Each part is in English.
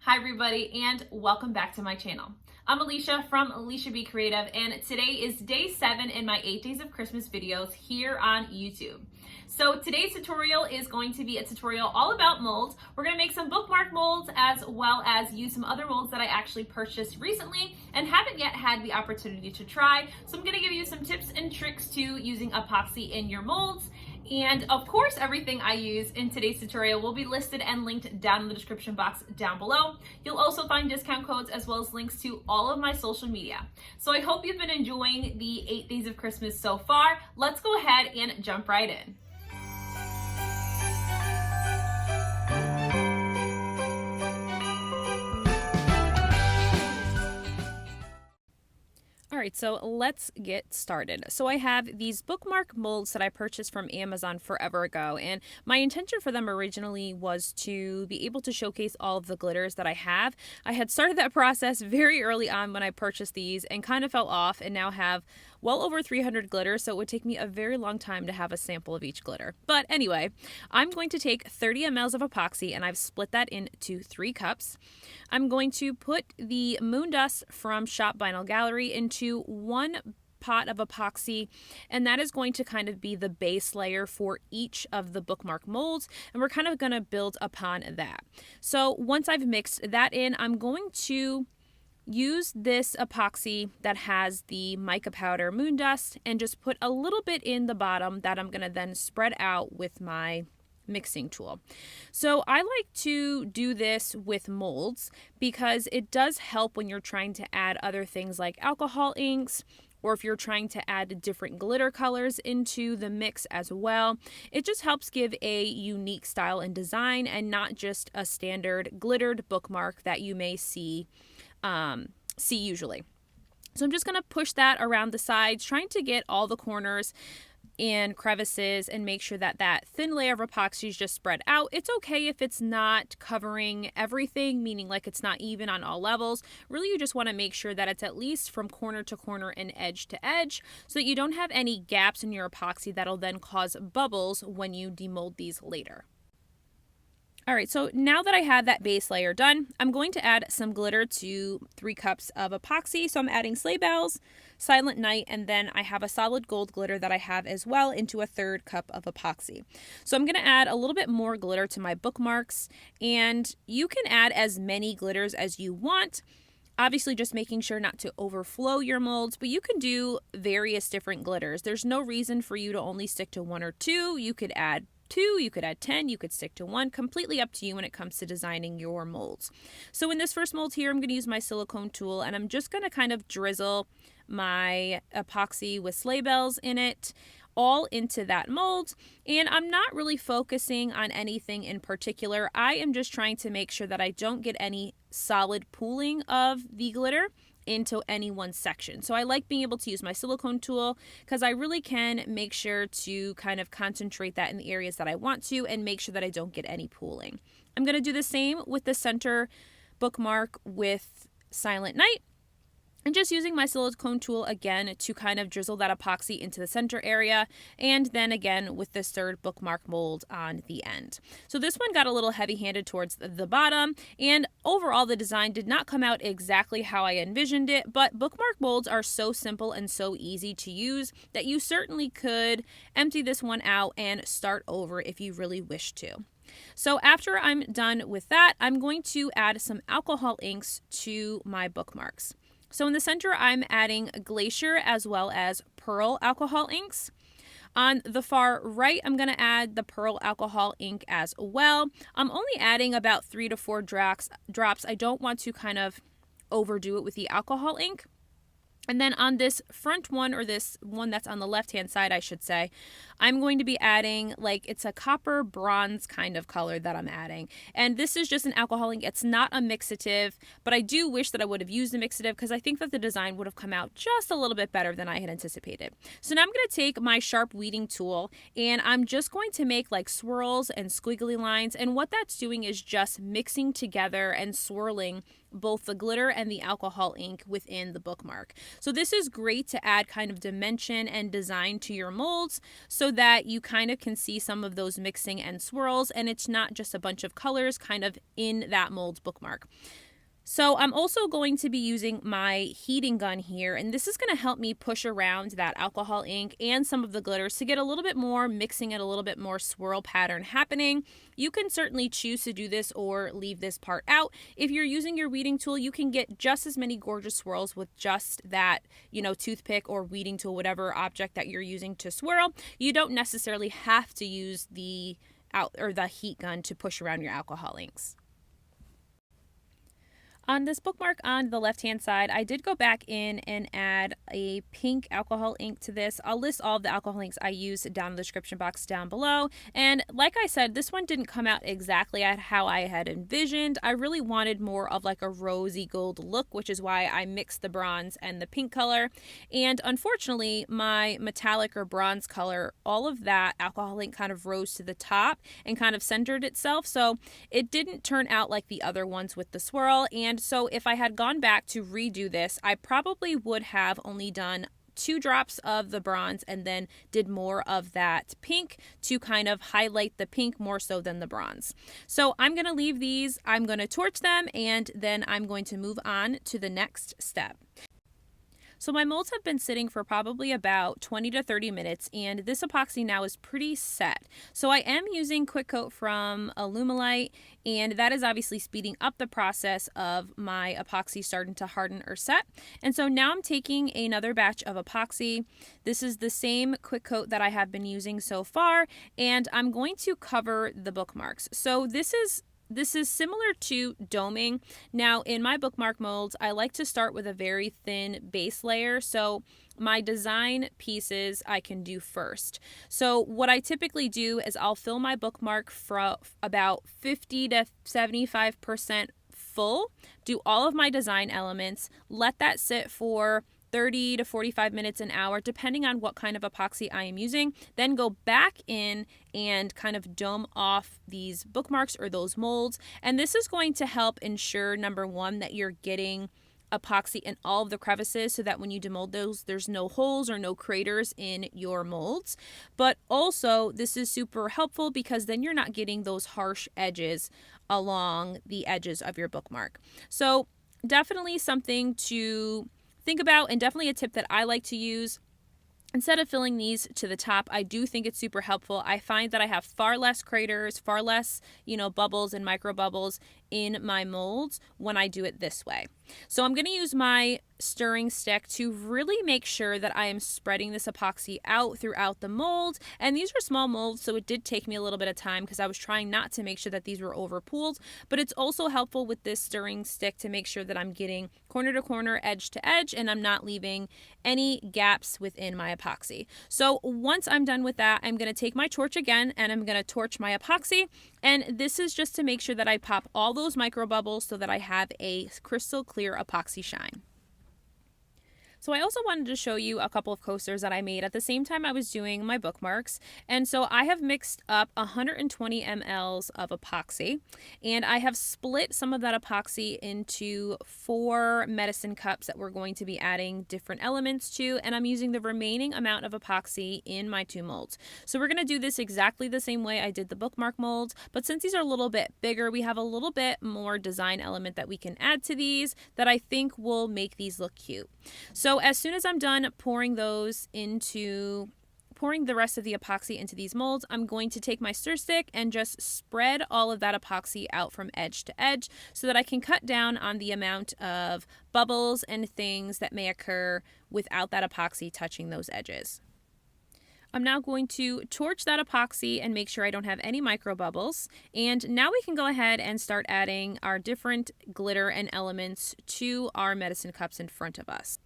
Hi everybody, and welcome back to my channel. I'm Lysha from Lysha Be Creative, and today is day 7 in my 8 days of Christmas videos here on YouTube. So today's tutorial is going to be a tutorial all about molds. We're going to make some bookmark molds as well as use some other molds that I actually purchased recently and haven't yet had the opportunity to try. So I'm going to give you some tips and tricks to using epoxy in your molds. And of course, everything I use in today's tutorial will be listed and linked down in the description box down below. You'll also find discount codes as well as links to all of my social media. So I hope you've been enjoying the 8 days of Christmas so far. Let's go ahead and jump right in. Alright, so let's get started. So I have these bookmark molds that I purchased from Amazon forever ago, and my intention for them originally was to be able to showcase all of the glitters that I have. I had started that process very early on when I purchased these and kind of fell off and now have well over 300 glitters, so it would take me a very long time to have a sample of each glitter. But anyway, I'm going to take 30 mLs of epoxy and I've split that into 3 cups. I'm going to put the moon dust from Shop Vinyl Gallery into 1 pot of epoxy, and that is going to kind of be the base layer for each of the bookmark molds, and we're kind of going to build upon that. So once I've mixed that in, I'm going to use this epoxy that has the mica powder moon dust and just put a little bit in the bottom that I'm going to then spread out with my mixing tool. So I like to do this with molds because it does help when you're trying to add other things like alcohol inks, or if you're trying to add different glitter colors into the mix as well. It just helps give a unique style and design and not just a standard glittered bookmark that you may see usually. So I'm just going to push that around the sides, trying to get all the corners and crevices and make sure that that thin layer of epoxy is just spread out. It's okay if it's not covering everything, meaning like it's not even on all levels. Really, you just want to make sure that it's at least from corner to corner and edge to edge so that you don't have any gaps in your epoxy that'll then cause bubbles when you demold these later. Alright, so now that I have that base layer done, I'm going to add some glitter to 3 cups of epoxy. So I'm adding sleigh bells, silent night, and then I have a solid gold glitter that I have as well into a 3rd cup of epoxy. So I'm going to add a little bit more glitter to my bookmarks, and you can add as many glitters as you want. Obviously, just making sure not to overflow your molds, but you can do various different glitters. There's no reason for you to only stick to 1 or 2. You could add 2, you could add 10, you could stick to 1, completely up to you when it comes to designing your molds. So in this first mold here, I'm going to use my silicone tool and I'm just going to kind of drizzle my epoxy with sleigh bells in it all into that mold, and I'm not really focusing on anything in particular. I am just trying to make sure that I don't get any solid pooling of the glitter into any one section. So I like being able to use my silicone tool because I really can make sure to kind of concentrate that in the areas that I want to and make sure that I don't get any pooling. I'm going to do the same with the center bookmark with Silent Night. And just using my silicone tool again to kind of drizzle that epoxy into the center area, and then again with this 3rd bookmark mold on the end. So this one got a little heavy-handed towards the bottom, and overall the design did not come out exactly how I envisioned it, but bookmark molds are so simple and so easy to use that you certainly could empty this one out and start over if you really wish to. So after I'm done with that, I'm going to add some alcohol inks to my bookmarks. So in the center, I'm adding Glacier as well as Pearl alcohol inks. On the far right, I'm going to add the Pearl alcohol ink as well. I'm only adding about 3 to 4 drops. I don't want to kind of overdo it with the alcohol ink. And then on this front one, or this one that's on the left-hand side, I should say, I'm going to be adding, like, it's a copper bronze kind of color that I'm adding. And this is just an alcohol ink. It's not a mixative, but I do wish that I would have used a mixative because I think that the design would have come out just a little bit better than I had anticipated. So now I'm going to take my sharp weeding tool and I'm just going to make like swirls and squiggly lines. And what that's doing is just mixing together and swirling both the glitter and the alcohol ink within the bookmark. So this is great to add kind of dimension and design to your molds so that you kind of can see some of those mixing and swirls, and it's not just a bunch of colors kind of in that mold's bookmark. So I'm also going to be using my heating gun here, and this is going to help me push around that alcohol ink and some of the glitters to get a little bit more mixing and a little bit more swirl pattern happening. You can certainly choose to do this or leave this part out. If you're using your weeding tool, you can get just as many gorgeous swirls with just that, toothpick or weeding tool, whatever object that you're using to swirl. You don't necessarily have to use the heat gun to push around your alcohol inks. On this bookmark on the left-hand side, I did go back in and add a pink alcohol ink to this. I'll list all of the alcohol inks I use down in the description box down below. And like I said, this one didn't come out exactly at how I had envisioned. I really wanted more of like a rosy gold look, which is why I mixed the bronze and the pink color. And unfortunately, my metallic or bronze color, all of that alcohol ink kind of rose to the top and kind of centered itself. So it didn't turn out like the other ones with the swirl. And so if I had gone back to redo this, I probably would have only done 2 drops of the bronze and then did more of that pink to kind of highlight the pink more so than the bronze. So I'm going to leave these, I'm going to torch them, and then I'm going to move on to the next step. So my molds have been sitting for probably about 20 to 30 minutes, and this epoxy now is pretty set. So I am using Quick Coat from Alumilite, and that is obviously speeding up the process of my epoxy starting to harden or set. And so now I'm taking another batch of epoxy. This is the same Quick Coat that I have been using so far, and I'm going to cover the bookmarks. So this is similar to doming. Now, in my bookmark molds, I like to start with a very thin base layer. So my design pieces I can do first. So what I typically do is I'll fill my bookmark from about 50 to 75% full, do all of my design elements, let that sit for 30 to 45 minutes, an hour, depending on what kind of epoxy I am using, then go back in and kind of dome off these bookmarks or those molds. And this is going to help ensure, number one, that you're getting epoxy in all of the crevices so that when you demold those, there's no holes or no craters in your molds. But also, this is super helpful because then you're not getting those harsh edges along the edges of your bookmark. So definitely something to think about, and definitely a tip that I like to use. Instead of filling these to the top, I do think it's super helpful. I find that I have far less craters, far less, bubbles and micro bubbles in my molds when I do it this way. So I'm going to use my stirring stick to really make sure that I am spreading this epoxy out throughout the mold. And these are small molds, so it did take me a little bit of time because I was trying not to make sure that these were over pooled. But it's also helpful with this stirring stick to make sure that I'm getting corner to corner, edge to edge, and I'm not leaving any gaps within my epoxy. So once I'm done with that, I'm going to take my torch again and I'm going to torch my epoxy. And this is just to make sure that I pop all those micro bubbles so that I have a crystal clear epoxy shine. So I also wanted to show you a couple of coasters that I made at the same time I was doing my bookmarks. And so I have mixed up 120 mLs of epoxy, and I have split some of that epoxy into 4 medicine cups that we're going to be adding different elements to, and I'm using the remaining amount of epoxy in my 2 molds. So we're going to do this exactly the same way I did the bookmark molds, but since these are a little bit bigger, we have a little bit more design element that we can add to these that I think will make these look cute. So as soon as I'm done pouring the rest of the epoxy into these molds, I'm going to take my stir stick and just spread all of that epoxy out from edge to edge so that I can cut down on the amount of bubbles and things that may occur without that epoxy touching those edges. I'm now going to torch that epoxy and make sure I don't have any micro bubbles. And now we can go ahead and start adding our different glitter and elements to our medicine cups in front of us.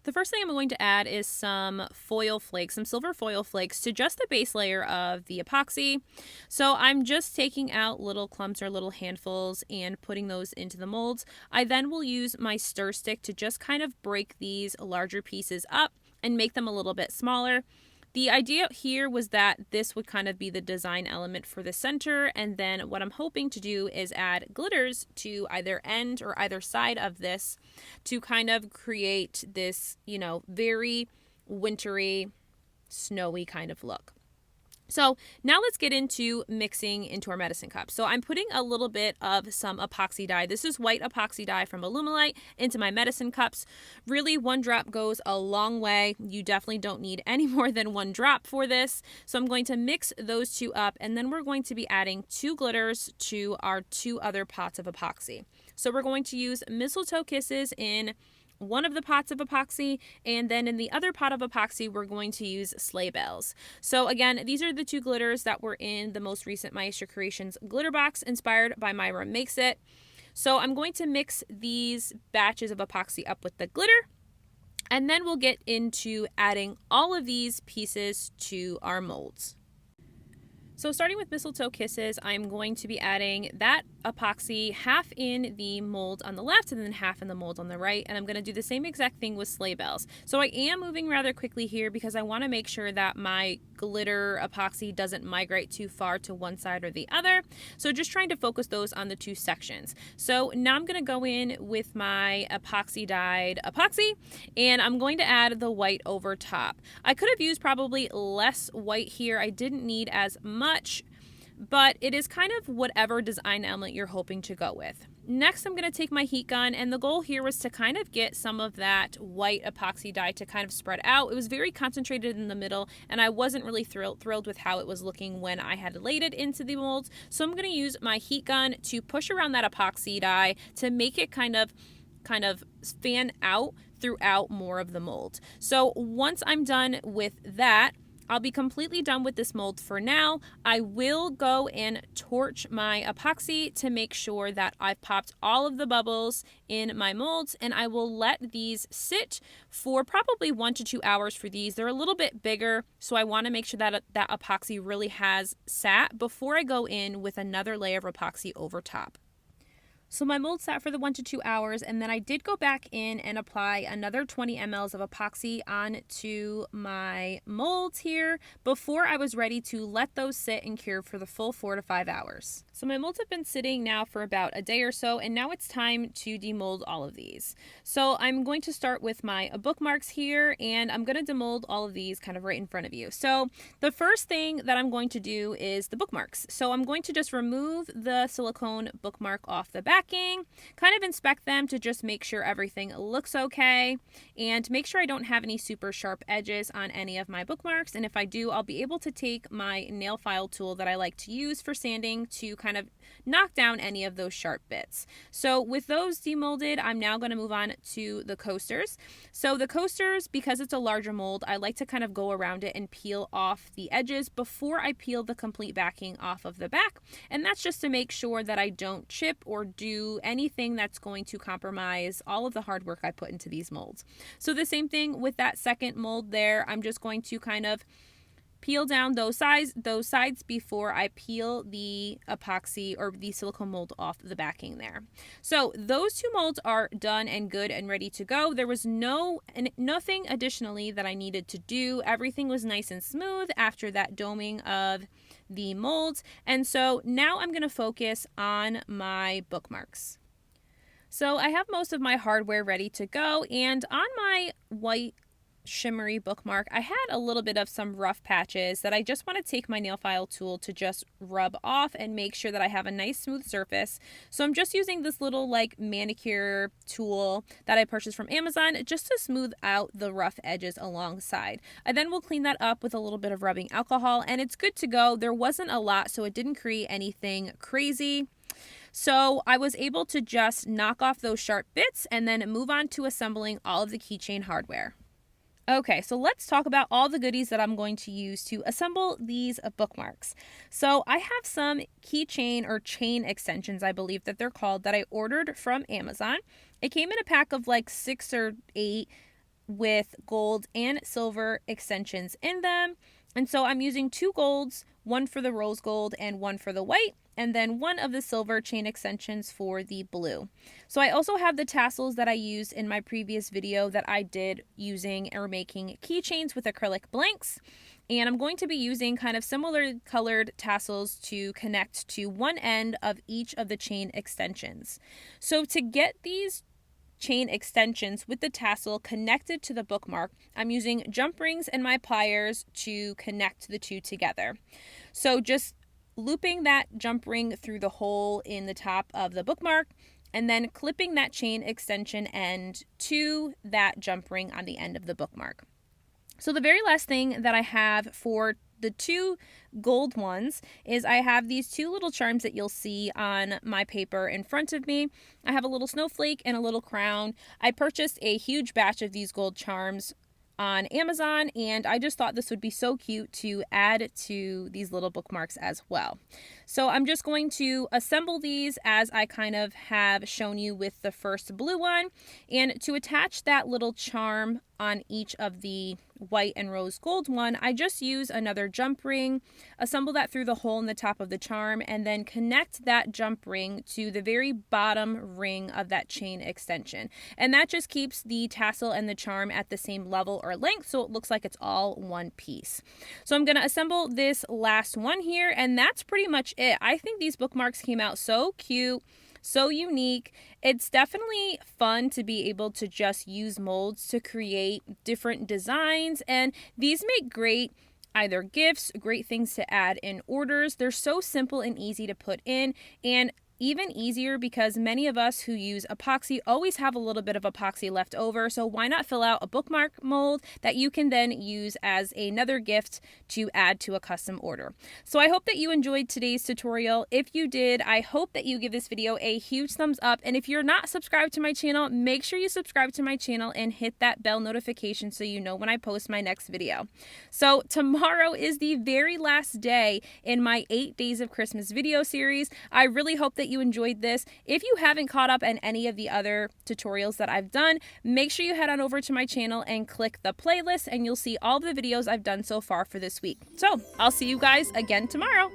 The first thing I'm going to add is some foil flakes, some silver foil flakes to just the base layer of the epoxy. So I'm just taking out little clumps or little handfuls and putting those into the molds. I then will use my stir stick to just kind of break these larger pieces up and make them a little bit smaller. The idea here was that this would kind of be the design element for the center, and then what I'm hoping to do is add glitters to either end or either side of this to kind of create this, you know, very wintry, snowy kind of look. So now let's get into mixing into our medicine cup. So I'm putting a little bit of some epoxy dye. This is white epoxy dye from Alumilite into my medicine cups. Really, 1 drop goes a long way. You definitely don't need any more than 1 drop for this. So I'm going to mix those 2 up, and then we're going to be adding 2 glitters to our 2 other pots of epoxy. So we're going to use Mistletoe Kisses in one of the pots of epoxy, and then in the other pot of epoxy we're going to use Sleigh Bells. So again, these are the 2 glitters that were in the most recent Maestra Creations glitter box inspired by Myra Makes It. So I'm going to mix these batches of epoxy up with the glitter, and then we'll get into adding all of these pieces to our molds. So starting with Mistletoe Kisses, I'm going to be adding that epoxy half in the mold on the left and then half in the mold on the right, and I'm going to do the same exact thing with Sleigh Bells. So I am moving rather quickly here because I want to make sure that my glitter epoxy doesn't migrate too far to one side or the other. So just trying to focus those on the 2 sections. So now I'm going to go in with my epoxy dyed epoxy, and I'm going to add the white over top. I could have used probably less white here. I didn't need as much, but it is kind of whatever design element you're hoping to go with. Next, I'm going to take my heat gun, and the goal here was to kind of get some of that white epoxy dye to kind of spread out. It was very concentrated in the middle, and I wasn't really thrilled with how it was looking when I had laid it into the molds. So I'm going to use my heat gun to push around that epoxy dye to make it kind of fan out throughout more of the mold. So once I'm done with that, I'll be completely done with this mold for now. I will go and torch my epoxy to make sure that I've popped all of the bubbles in my molds, and I will let these sit for probably 1 to 2 hours for these. They're a little bit bigger, so I want to make sure that that epoxy really has sat before I go in with another layer of epoxy over top. So my mold sat for the 1 to 2 hours, and then I did go back in and apply another 20 mLs of epoxy onto my molds here before I was ready to let those sit and cure for the full 4 to 5 hours. So my molds have been sitting now for about a day or so, and now it's time to demold all of these. So I'm going to start with my bookmarks here, and I'm going to demold all of these kind of right in front of you. So the first thing that I'm going to do is the bookmarks. So I'm going to just remove the silicone bookmark off the backing, kind of inspect them to just make sure everything looks okay, and make sure I don't have any super sharp edges on any of my bookmarks. And if I do, I'll be able to take my nail file tool that I like to use for sanding to kind of knock down any of those sharp bits. So with those demolded, I'm now going to move on to the coasters. So the coasters, because it's a larger mold, I like to kind of go around it and peel off the edges before I peel the complete backing off of the back. And that's just to make sure that I don't chip or do anything that's going to compromise all of the hard work I put into these molds. So the same thing with that second mold there. I'm just going to kind of peel down those sides before I peel the epoxy or the silicone mold off the backing there. So those 2 molds are done and good and ready to go. There was nothing additionally that I needed to do. Everything was nice and smooth after that doming of the molds. And so now I'm going to focus on my bookmarks. So I have most of my hardware ready to go, and on my white shimmery bookmark, I had a little bit of some rough patches that I just want to take my nail file tool to just rub off and make sure that I have a nice smooth surface. So I'm just using this little like manicure tool that I purchased from Amazon just to smooth out the rough edges alongside. I then will clean that up with a little bit of rubbing alcohol, and it's good to go. There wasn't a lot, so it didn't create anything crazy. So I was able to just knock off those sharp bits and then move on to assembling all of the keychain hardware. Okay, so let's talk about all the goodies that I'm going to use to assemble these bookmarks. So I have some keychain or chain extensions, I believe that they're called, that I ordered from Amazon. It came in a pack of like 6 or 8 with gold and silver extensions in them. And so I'm using 2 golds, one for the rose gold and one for the white. and then one of the silver chain extensions for the blue. So I also have the tassels that I used in my previous video that I did using or making keychains with acrylic blanks. And I'm going to be using kind of similar colored tassels to connect to one end of each of the chain extensions. So to get these chain extensions with the tassel connected to the bookmark, I'm using jump rings and my pliers to connect the two together. So just looping that jump ring through the hole in the top of the bookmark, and then clipping that chain extension end to that jump ring on the end of the bookmark. So the very last thing that I have for the two gold ones is I have these two little charms that you'll see on my paper in front of me. I have a little snowflake and a little crown. I purchased a huge batch of these gold charms on Amazon, and I just thought this would be so cute to add to these little bookmarks as well. So I'm just going to assemble these as I kind of have shown you with the first blue one, and to attach that little charm on each of the white and rose gold one, I just use another jump ring, assemble that through the hole in the top of the charm, and then connect that jump ring to the very bottom ring of that chain extension. And that just keeps the tassel and the charm at the same level or length, so it looks like it's all one piece. So I'm going to assemble this last one here, and that's pretty much it. I think these bookmarks came out so cute, so unique. It's definitely fun to be able to just use molds to create different designs, and these make great either gifts, great things to add in orders. They're so simple and easy to put in, and even easier because many of us who use epoxy always have a little bit of epoxy left over, so why not fill out a bookmark mold that you can then use as another gift to add to a custom order. So I hope that you enjoyed today's tutorial. If you did, I hope that you give this video a huge thumbs up, and if you're not subscribed to my channel, make sure you subscribe to my channel and hit that bell notification so you know when I post my next video. So tomorrow is the very last day in my 8 Days of Christmas video series. I really hope that you enjoyed this. If you haven't caught up on any of the other tutorials that I've done, make sure you head on over to my channel and click the playlist, and you'll see all the videos I've done so far for this week. So I'll see you guys again tomorrow.